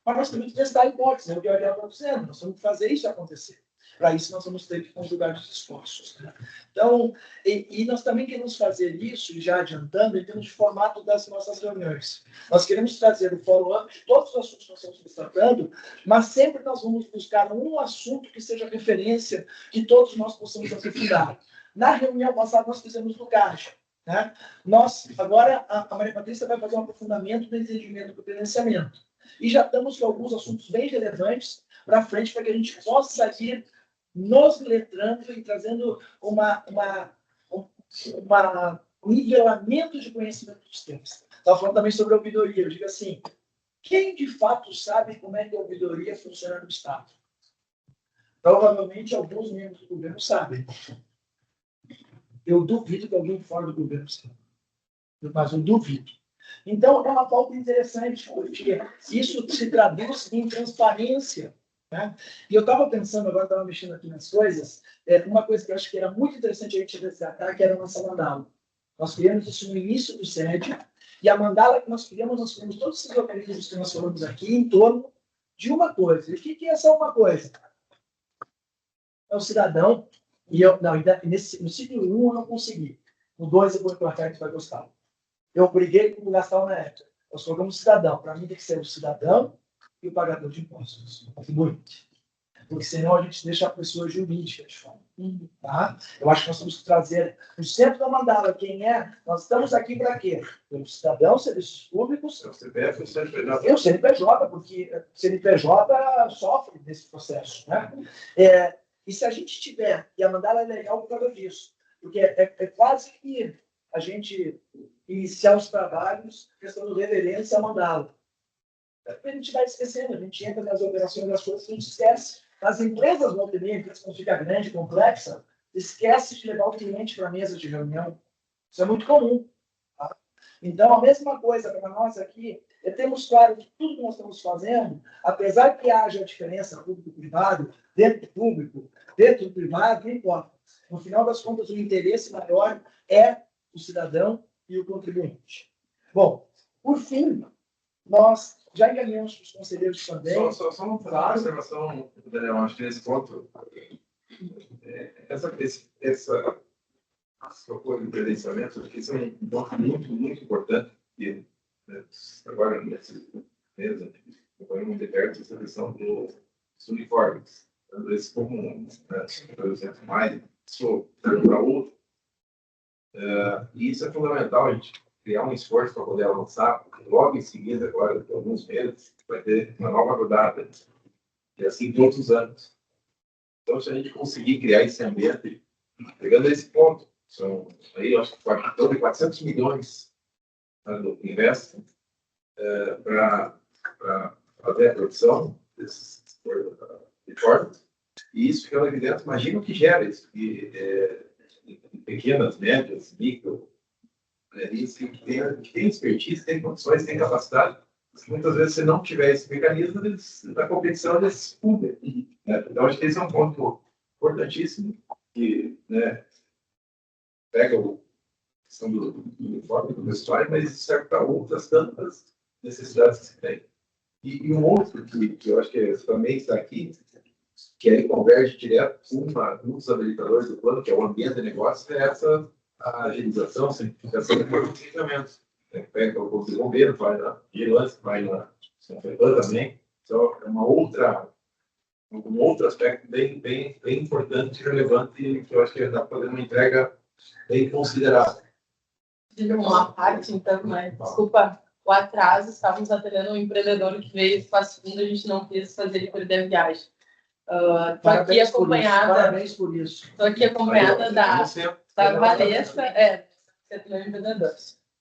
Mas nós temos que testar a hipótese, é o que eu estava dizendo, nós temos que fazer isso acontecer. Para isso, nós vamos ter que conjugar os esforços. Né? Então, e nós também queremos fazer isso, já adiantando, em termos de formato das nossas reuniões. Nós queremos trazer o follow-up de todos os assuntos que nós estamos tratando, mas sempre nós vamos buscar um assunto que seja referência, que todos nós possamos aprofundar. Na reunião passada, nós fizemos no CAIXA. Né? Agora, a Maria Patrícia vai fazer um aprofundamento do entendimento do credenciamento. E já estamos com alguns assuntos bem relevantes para frente, para que a gente possa ir nos letrando e trazendo um nivelamento de conhecimento dos temas. Estava falando também sobre a ouvidoria. Eu digo assim, quem de fato sabe como é que a ouvidoria funciona no Estado? Provavelmente alguns membros do governo sabem. Eu duvido que alguém fora do governo saiba. Mas eu duvido. Então, é uma pauta interessante, porque isso se traduz em transparência. Né? E eu estava pensando, agora estava mexendo aqui nas coisas, uma coisa que eu acho que era muito interessante a gente resgatar, que era a nossa mandala. Nós criamos isso no início do SED, E a mandala que nós criamos todos esses organismos que nós falamos aqui em torno de uma coisa. E o que é essa uma coisa? É o cidadão, e eu, não, no ciclo 1 eu não consegui. No 2 eu vou colocar, a gente vai gostar. Eu briguei com o Gastão na época. Nós colocamos cidadão. Para mim tem que ser o cidadão e o pagador de impostos, o contribuinte. Porque senão a gente deixa a pessoa jurídica de fora. Tá? Eu acho que nós temos que trazer o centro da mandala. Quem é? Nós estamos aqui para quê? Pelo cidadão, serviços públicos. O CPF e o CNPJ. E o CNPJ, porque o CNPJ sofre desse processo. Né? E se a gente tiver, e a mandala é legal por causa disso, porque é quase que a gente iniciar os trabalhos, questão do reverência à mandala. A gente vai esquecendo, a gente entra nas operações das coisas, a gente esquece. As empresas vão ter, empresas quando fica grande, complexa, esquece de levar o cliente para a mesa de reunião. Isso é muito comum. Tá? Então, a mesma coisa para nós aqui, temos claro que tudo que nós estamos fazendo, apesar que haja diferença público-privado, dentro do privado, não importa. No final das contas, o interesse maior é o cidadão e o contribuinte. Bom, por fim, nós já encaminhamos para os conselheiros também. Só uma observação, Daniel, acho que nesse ponto, essa coisa de credenciamento, acho que isso é um ponto muito, muito importante, e agora, nesse mês, acompanhando muito de perto essa questão dos uniformes. Às vezes, como, por exemplo, mais, sou para outro, e isso é fundamental, a gente criar um esforço para poder avançar, porque logo em seguida, agora, por alguns meses, vai ter uma nova rodada, e assim todos os anos. Então, se a gente conseguir criar esse ambiente, pegando esse ponto, são aí, eu acho que 400 milhões do investem para fazer a produção desses uniformes, e isso fica evidente, imagina o que gera isso, pequenas, médias, micro, que tem expertise, tem condições, tem capacidade. Muitas vezes, se não tiver esse mecanismo da competição, eles fundem. Então, acho que esse é um ponto importantíssimo, que pega a questão do uniforme, do vestuário, mas serve para outras tantas necessidades que se tem. E um outro que eu acho que também está aqui, que aí converge direto com um dos habilitadores do plano, que é o ambiente de negócio, é a agilização, simplificação e planejamento. Pega o corpo de bombeiro, vai na vigilância, vai na FEPAM também. Então, é um outro aspecto bem importante e relevante, que eu acho que dá para fazer uma entrega bem considerável. Uma parte, então, mas desculpa o atraso, estávamos atendendo um empreendedor que veio faz fundo, a gente não quis fazer ele perder a viagem. Estou aqui acompanhada. Parabéns por isso. Estou aqui acompanhada da Vanessa,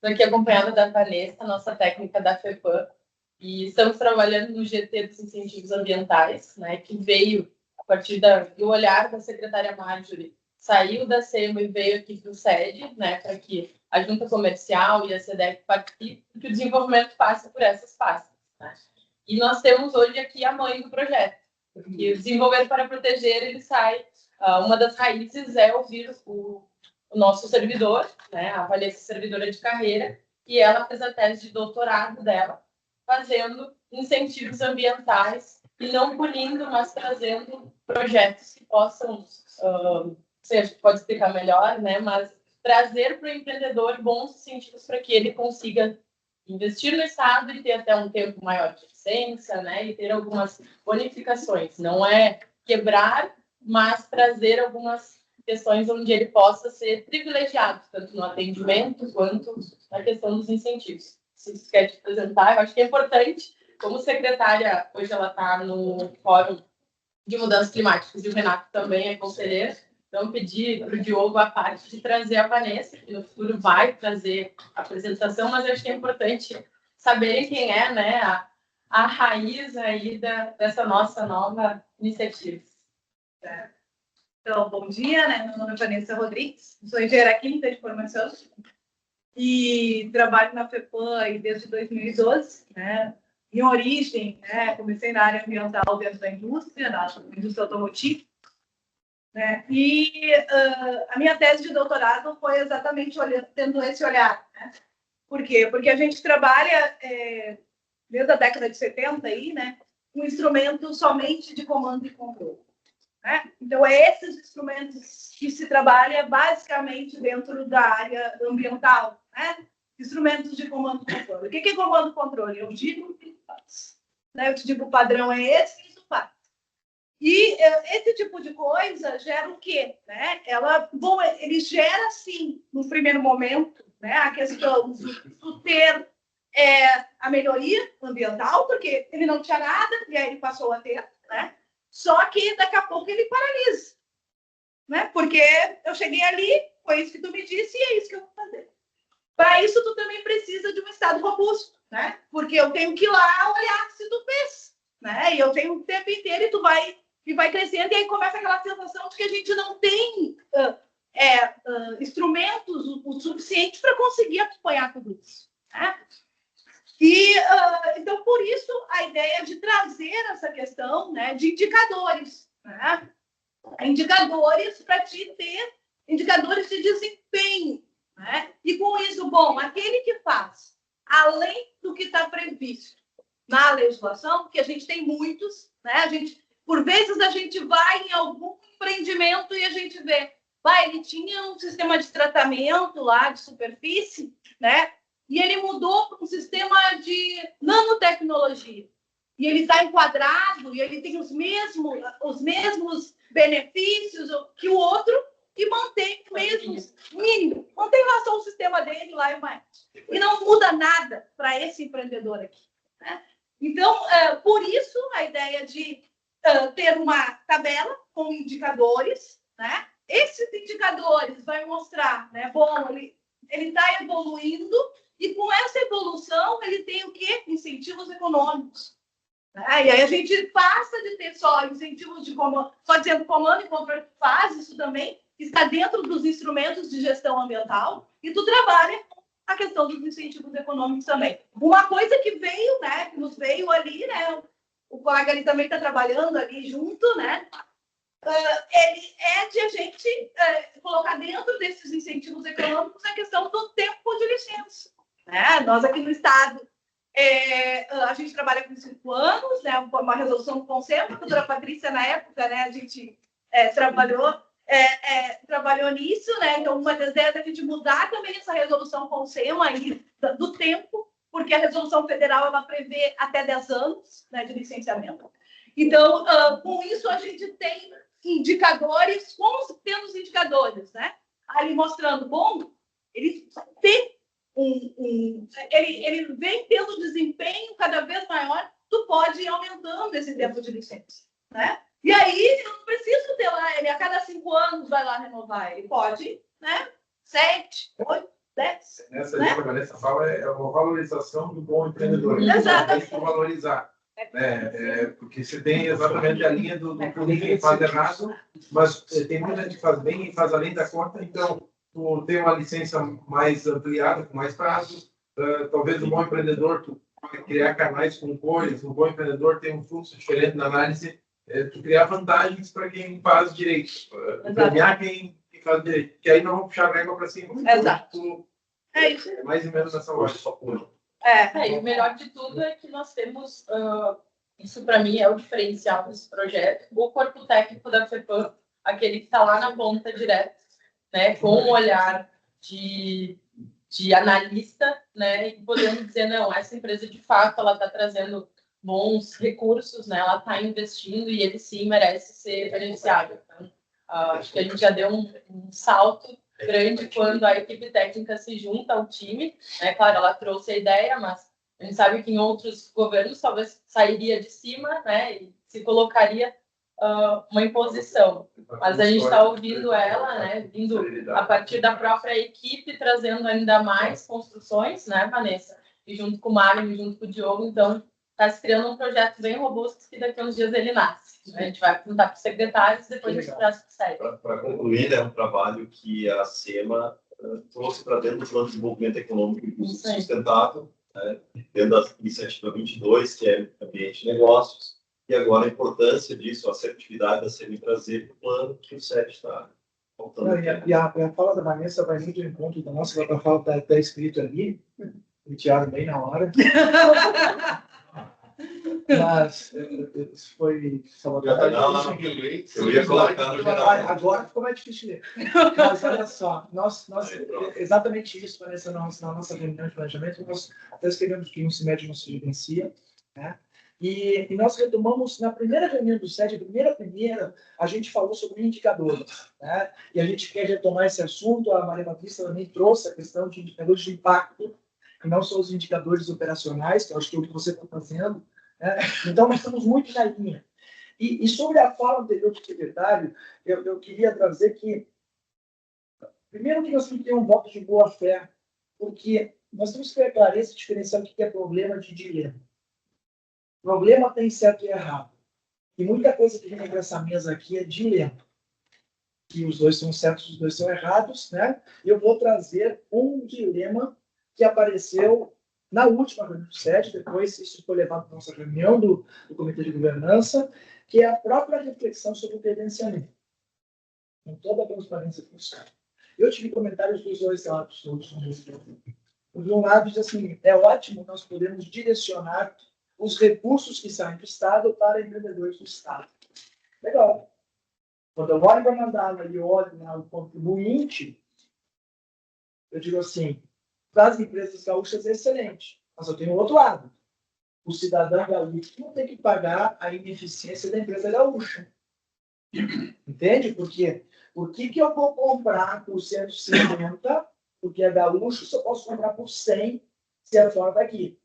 Estou aqui acompanhada da Vanessa, nossa técnica da FEPAM, e estamos trabalhando no GT dos incentivos ambientais, né, que veio a partir do olhar da secretária Marjorie, saiu da SEMA e veio aqui para o SED, né, para que a Junta Comercial e a SEDEC participem, que o desenvolvimento passe por essas pastas. Né? E nós temos hoje aqui a mãe do projeto, porque desenvolver para proteger, ele sai, uma das raízes é ouvir o nosso servidor, né, a Vanessa, servidora de carreira, e ela fez a tese de doutorado dela, fazendo incentivos ambientais, e não punindo, mas trazendo projetos que possam, pode explicar melhor, né, mas trazer para o empreendedor bons incentivos para que ele consiga investir no Estado e ter até um tempo maior de licença, né, e ter algumas bonificações. Não é quebrar, mas trazer algumas questões onde ele possa ser privilegiado, tanto no atendimento quanto na questão dos incentivos. Se você quer te apresentar, eu acho que é importante, como secretária, hoje ela está no Fórum de Mudanças Climáticas, e o Renato também é conselheiro, então pedi para o Diogo a parte de trazer a Vanessa, que no futuro vai trazer a apresentação, mas eu acho que é importante saberem quem é, né, a raiz aí dessa nossa nova iniciativa. Então, bom dia, né? Meu nome é Vanessa Rodrigues, sou engenheira química de formação e trabalho na FEPAM desde 2012, né? Em origem, né? Comecei na área ambiental dentro da indústria, na indústria automotiva, né? E a minha tese de doutorado foi exatamente tendo esse olhar, né? Por quê? Porque a gente trabalha, desde a década de 70 aí, né, com instrumentos somente de comando e controle. Né? Então, é esses instrumentos que se trabalha basicamente dentro da área ambiental, né? Instrumentos de comando e controle. O que é comando e controle? Eu digo e tu faz. Né? Eu te digo o padrão é esse e tu faz. E esse tipo de coisa gera o quê? Né? Ele gera, sim, no primeiro momento, né, a questão do ter a melhoria ambiental, porque ele não tinha nada, e aí ele passou a ter, né? Só que daqui a pouco ele paralisa, né? Porque eu cheguei ali, foi isso que tu me disse e é isso que eu vou fazer. Para isso, tu também precisa de um estado robusto, né? Porque eu tenho que ir lá olhar se tu fez, né? E eu tenho o tempo inteiro e tu vai crescendo, e aí começa aquela sensação de que a gente não tem instrumentos o suficiente para conseguir acompanhar tudo isso, né? E, então, por isso, a ideia de trazer essa questão, né, de indicadores, né? Indicadores para te ter indicadores de desempenho, né? E com isso, bom, aquele que faz, além do que está previsto na legislação, porque a gente tem muitos, né? Por vezes a gente vai em algum empreendimento e a gente vê, ele tinha um sistema de tratamento lá de superfície, né? E ele mudou para um sistema de nanotecnologia. E ele está enquadrado, e ele tem os mesmos benefícios que o outro, e mantém o mesmo mínimo. Mantém lá só o sistema dele lá e mais. E não muda nada para esse empreendedor aqui. Né? Então, por isso, a ideia de ter uma tabela com indicadores, né? Esses indicadores vai mostrar, né? Bom, ele está evoluindo, e com essa evolução ele tem o quê? Incentivos econômicos. Né? E aí a gente passa de ter só incentivos de comando, só dizendo comando e controle, faz isso também, está dentro dos instrumentos de gestão ambiental, e tu trabalha com a questão dos incentivos econômicos também. Uma coisa que veio, né? Que nos veio ali, né? O colega ali também está trabalhando ali junto, né? Ele de a gente colocar dentro desses incentivos econômicos a questão do tempo de licença. Né? Nós aqui no Estado, a gente trabalha com 5 anos, né? Uma resolução do Conselho, a doutora Patrícia, na época, né? A gente trabalhou nisso, né? Então, uma das ideias é a gente mudar também essa resolução Conselho aí, do tempo, porque a resolução federal ela prevê até 10 anos, né, de licenciamento. Então, com isso, a gente tem indicadores, como temos indicadores, né? Ali mostrando, bom, ele tem ele vem tendo desempenho cada vez maior, tu pode ir aumentando esse tempo de licença, né? E aí, eu não preciso ter lá, ele a cada 5 anos vai lá renovar, ele pode, né? 7, 8, 10. Nessa fala é uma valorização do bom empreendedor. Exatamente. Tem que valorizar. Porque você tem exatamente a linha do que faz errado, mas tem muita gente que faz bem e faz além da conta, então tu tem uma licença mais ampliada, com mais prazo, talvez um bom empreendedor, tu pode criar canais com cores, um bom empreendedor tem um fluxo diferente na análise, tu criar vantagens para quem faz direito, premiar quem faz direito, que aí não vão puxar a régua para cima. Exato. É mais ou menos nessa hora. E o melhor de tudo é que nós temos, isso para mim é o diferencial desse projeto, o corpo técnico da FEPAM, aquele que está lá na ponta direto, né, com um olhar de analista, né, e podendo dizer, não, essa empresa de fato ela está trazendo bons recursos, né, ela está investindo e ele sim merece ser beneficiado. Então, acho que a gente já deu um salto grande quando a equipe técnica se junta ao time, né? Claro, ela trouxe a ideia, mas a gente sabe que em outros governos talvez sairia de cima, né? E se colocaria uma imposição. Mas a gente está ouvindo ela, né? Vindo a partir da própria equipe, trazendo ainda mais construções, né, Vanessa? E junto com o Mário, e junto com o Diogo, então está se criando um projeto bem robusto que daqui a uns dias ele nasce. A gente vai apontar para os secretários e depois a gente traz para o sério. Para concluir, é um trabalho que a SEMA trouxe para dentro do Plano de Desenvolvimento Econômico e Sustentável, né, dentro da iniciativa 22, que é Ambiente e Negócios, e agora a importância disso, a assertividade da SEMA trazer para o plano que o SET está faltando. Não, e a fala da Vanessa vai muito ao encontro da nossa, a fala está escrito ali, o Thiago bem na hora. Mas isso foi Já tá lá no inglês. Eu ia colocar no geral. Agora ficou mais difícil de ler. Mas olha só, nós exatamente isso, Vanessa, na nossa reunião de planejamento, nós até escrevemos que um se mede, não se vivencia, né? E nós retomamos, na primeira reunião do SED, primeira, a gente falou sobre indicadores, né? E a gente quer retomar esse assunto, a Maria Patrícia também trouxe a questão de indicadores de impacto, que não são os indicadores operacionais, que eu acho que é o que você está fazendo, né? Então, nós estamos muito na linha. E sobre a fala anterior do secretário, eu queria trazer que, primeiro, que nós temos que ter um voto de boa-fé, porque nós temos que ter clareza e diferenciar o que é problema de dilema. Problema tem certo e errado. E muita coisa que vem para essa mesa aqui é dilema. Que os dois são certos, os dois são errados, né? Eu vou trazer um dilema que apareceu na última reunião do SED, depois isso foi levado para a nossa reunião do Comitê de Governança, que é a própria reflexão sobre o credenciamento. Com toda a transparência possível. Eu tive comentários dos dois lados. De um lado, diz assim, é ótimo nós podemos direcionar os recursos que saem do Estado para empreendedores do Estado. Legal. Quando eu olho para a mandala e olho o contribuinte, eu digo assim, para as empresas gaúchas é excelente, mas eu tenho outro lado. O cidadão gaúcho não tem que pagar a ineficiência da empresa gaúcha. Entende? Por quê? Por que eu vou comprar por 150, porque é gaúcho, se eu posso comprar por 100, se é fora daqui?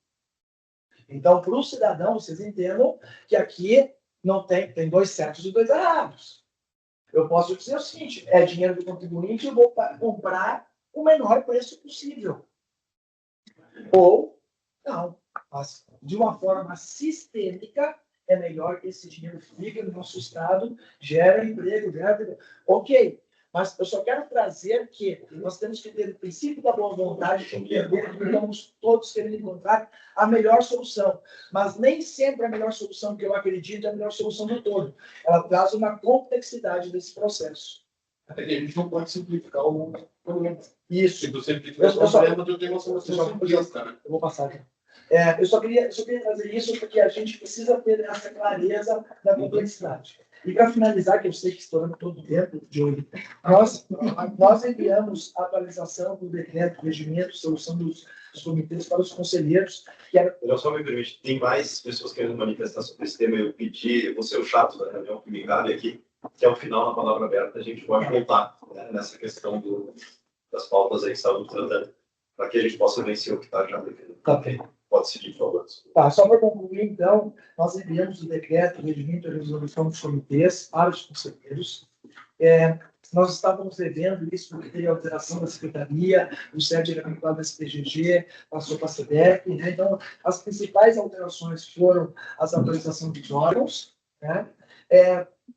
Então, para o cidadão, vocês entendam que aqui não tem dois certos e dois errados. Eu posso dizer o seguinte, é dinheiro do contribuinte, eu vou comprar o menor preço possível. Ou, não, mas de uma forma sistêmica, é melhor que esse dinheiro fique no nosso Estado, gere emprego, ok. Mas eu só quero trazer que nós temos que ter o princípio da boa vontade de entender que estamos todos querendo encontrar a melhor solução. Mas nem sempre a melhor solução que eu acredito é a melhor solução do todo. Ela traz uma complexidade desse processo. A gente não pode simplificar o problema. Isso. Se tu simplificar o problema, tu tem uma solução simplista, né? Eu vou passar aqui. Eu só queria trazer isso porque a gente precisa ter essa clareza da complexidade. E para finalizar, que eu sei que estourando todo o tempo, Júlio, nós enviamos a atualização do decreto, regimento, solução dos comitês para os conselheiros. Eu só me permite, tem mais pessoas querendo manifestar sobre esse tema. Eu pedi, eu vou ser o chato da reunião que me cabe aqui, que ao final, na palavra aberta, a gente pode voltar, né, nessa questão das pautas aí que estavam tratando, para que a gente possa vencer o que está já definido. Tá bem. Pode seguir, por favor. Tá, só para concluir, então, nós enviamos o decreto, o regimento e a resolução dos comitês para os conselheiros. Nós estávamos revendo isso porque teve alteração da secretaria, o SED era vinculado ao SPGG, passou para a SEDEC, né? Então, as principais alterações foram as atualizações dos órgãos, né?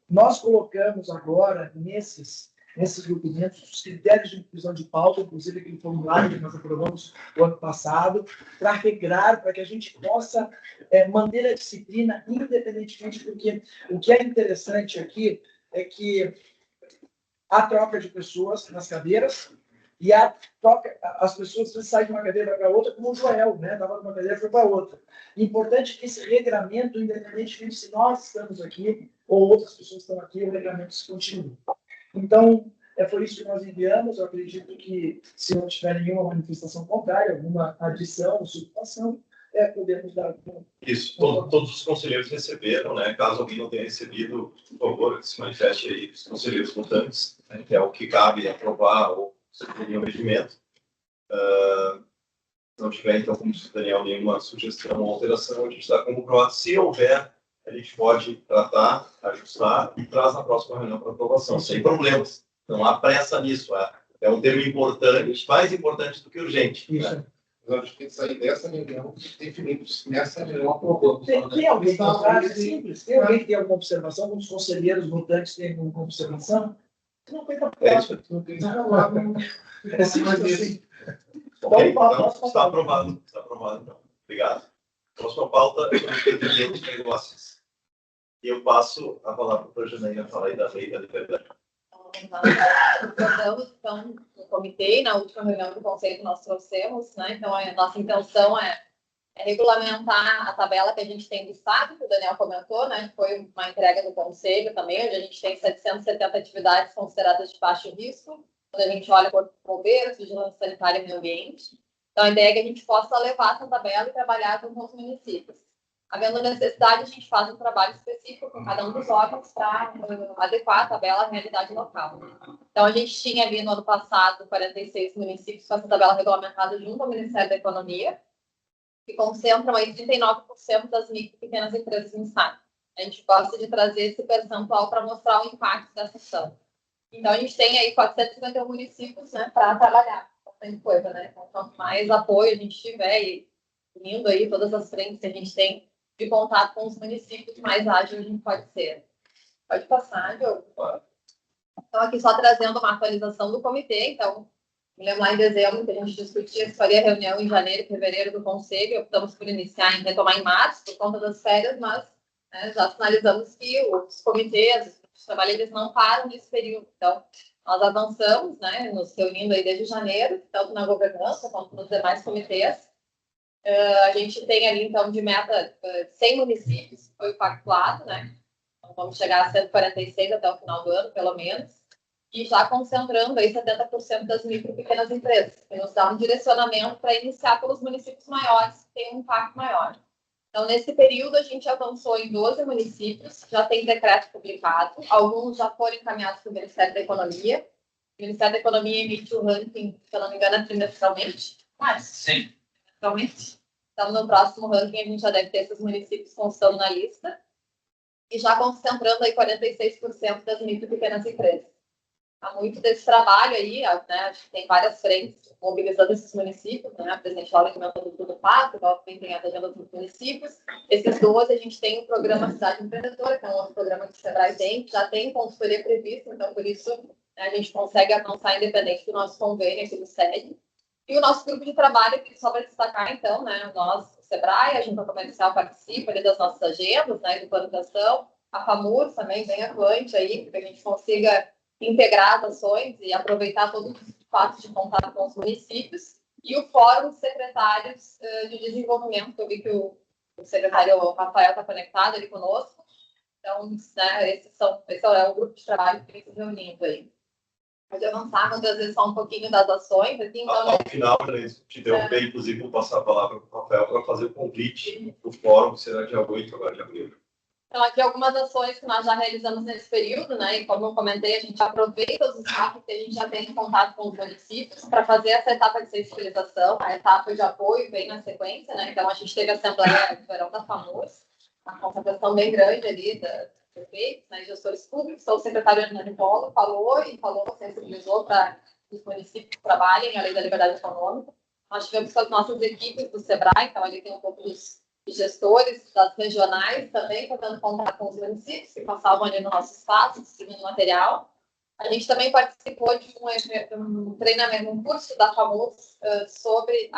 Nós colocamos agora, nesses documentos, os critérios de inclusão de pauta, inclusive aquele formulário que nós aprovamos o ano passado, para regrar, para que a gente possa manter a disciplina independentemente, porque o que é interessante aqui é que há troca de pessoas nas cadeiras e as pessoas saem de uma cadeira para outra, como o Joel, né? Estava de uma cadeira e foi para outra. Importante que esse regramento, independentemente se nós estamos aqui ou outras pessoas estão aqui, o regramento se continue. Então, foi isso que nós enviamos. Eu acredito que, se não tiver nenhuma manifestação contrária, alguma adição ou subtração, podemos dar. Isso, todos os conselheiros receberam, né? Caso alguém não tenha recebido, por favor, se manifeste aí os conselheiros votantes, né? Que é o que cabe aprovar ou sugerir o regimento. Se não tiver, então, como disse o Daniel, nenhuma sugestão ou alteração, a gente está como aprovado. Se houver, a gente pode tratar, ajustar e traz na próxima reunião para aprovação, sem problemas. Não há pressa nisso. É um termo importante, mais importante do que urgente. Isso. Né? Mas a gente tem que sair dessa reunião definindo se nessa reunião aprovamos. Tem alguém que simples? Tem alguém que tem alguma observação? Alguns conselheiros votantes têm alguma observação? Não foi tão isso. É simples assim. Ok, então, está aprovado. Está aprovado, então. Obrigado. Próxima pauta é sobre o presidente de negócios. E eu passo a palavra para a Janaína falar aí da lei da liberdade. nós tratamos, então, no comitê, na última reunião do conselho que nós trouxemos, né? Então, a nossa intenção é regulamentar a tabela que a gente tem do Estado, que o Daniel comentou, né? Foi uma entrega do conselho também, onde a gente tem 770 atividades consideradas de baixo risco, quando a gente olha Corpo de Bombeiros, Vigilância Sanitária e Meio Ambiente. Então, a ideia é que a gente possa levar essa tabela e trabalhar com os municípios. Havendo necessidade, a gente faz um trabalho específico com cada um dos órgãos para adequar a tabela à realidade local. Então, a gente tinha ali no ano passado 46 municípios com essa tabela regulamentada junto ao Ministério da Economia, que concentram aí 39% das micro e pequenas empresas no estado. A gente gosta de trazer esse percentual para mostrar o impacto dessa ação. Então, a gente tem aí 451 municípios, né, para trabalhar. Bastante coisa, né? Então, quanto mais apoio a gente tiver e unindo aí todas as frentes que a gente tem de contato com os municípios, mais ágil a gente pode ser. Pode passar, Diogo. Então, aqui só trazendo uma atualização do comitê. Então, me lembro lá em dezembro que a gente discutia se faria reunião em janeiro e fevereiro do conselho. Optamos por retomar em março, por conta das férias, mas já sinalizamos que os comitês, os trabalhadores não param nesse período. Então, nós avançamos, né, nos reunindo aí desde janeiro, tanto na governança quanto nos demais comitês. A gente tem ali, então, de meta 100 municípios, foi pactuado, né? Então, vamos chegar a 146 até o final do ano, pelo menos, e já concentrando aí 70% das micro e pequenas empresas, que nos dá um direcionamento para iniciar pelos municípios maiores, que tem um impacto maior. Então, nesse período, a gente avançou em 12 municípios, já tem decreto publicado, alguns já foram encaminhados para o Ministério da Economia. O Ministério da Economia emite o ranking, se eu não me engano, trimestralmente. Sim. Realmente. Então, no próximo ranking, a gente já deve ter esses municípios constando na lista e já concentrando aí 46% das micro e pequenas empresas. Há muito desse trabalho aí, né, acho que tem várias frentes mobilizando esses municípios, né, a presidente Laura comentou tudo no passo, igual também tem a agenda dos municípios. Esses 12, a gente tem o programa Cidade Empreendedora, que é um outro programa que o Sebrae tem, já tem consultoria prevista, então, por isso, né, a gente consegue avançar independente do nosso convênio aqui do SED. E o nosso grupo de trabalho, que só para destacar, então, né, nós, o Sebrae, a Junta Comercial participa ali das nossas agendas, né, de planificação, a FAMUR também bem atuante aí, para que a gente consiga integrar as ações e aproveitar todos os fatos de contato com os municípios, e o Fórum de Secretários de Desenvolvimento, que eu vi que o secretário Rafael está conectado ali conosco. Então, né, esse é o grupo de trabalho que vem se reunindo aí. Pode avançar, muitas vezes só um pouquinho das ações. Aqui, então, ao final, te interromper, inclusive, vou passar a palavra para o Rafael para fazer o convite para o fórum, que será dia 8 agora de abril. Então, aqui algumas ações que nós já realizamos nesse período, né? E como eu comentei, a gente aproveita os espaços que a gente já tem em contato com os municípios para fazer essa etapa de sensibilização, a etapa de apoio vem na sequência, né? Então, a gente teve a Assembleia do Verão da FAMURS, uma concentração bem grande ali dos prefeitos, né, gestores públicos. Então, o secretário Hernani Polo falou, sensibilizou para os municípios que trabalhem a lei da liberdade econômica. Nós tivemos com as nossas equipes do Sebrae, então ali tem um pouco dos gestores das regionais também, fazendo contato com os municípios que passavam ali no nosso espaço, distribuindo material. A gente também participou de um treinamento, um curso da FAMURS sobre...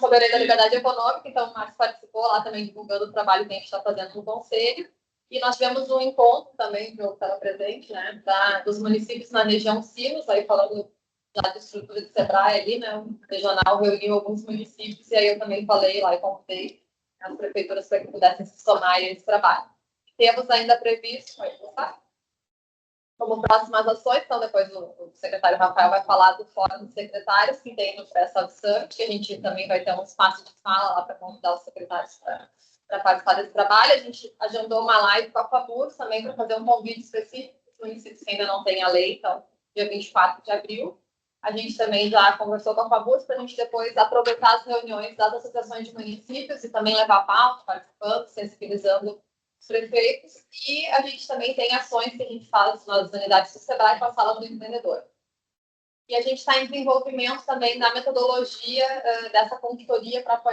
sobre a lei da liberdade econômica, então o Marcos participou lá também divulgando o trabalho que a gente está fazendo no Conselho. E nós tivemos um encontro também, que eu estava presente, né, dos municípios na região Sinos, aí falando já de estrutura de Sebrae ali, né, o regional reuniu alguns municípios, e aí eu também falei lá e convidei as prefeituras para que pudessem se somar a esse trabalho. Temos ainda previsto, como próximas ações, então depois o secretário Rafael vai falar do Fórum de Secretários, que tem no Press-Out Summit, que a gente também vai ter um espaço de fala lá para convidar os secretários para participar desse trabalho. A gente agendou uma live com a FAMURS também para fazer um convite específico para os municípios que ainda não têm a lei, então, dia 24 de abril. A gente também já conversou com a FAMURS para a gente depois aproveitar as reuniões das associações de municípios e também levar pauta, participando, sensibilizando os prefeitos. E a gente também tem ações que a gente faz nas unidades do Sebrae com a Sala do Empreendedor. E a gente está em desenvolvimento também da metodologia dessa consultoria para apoiar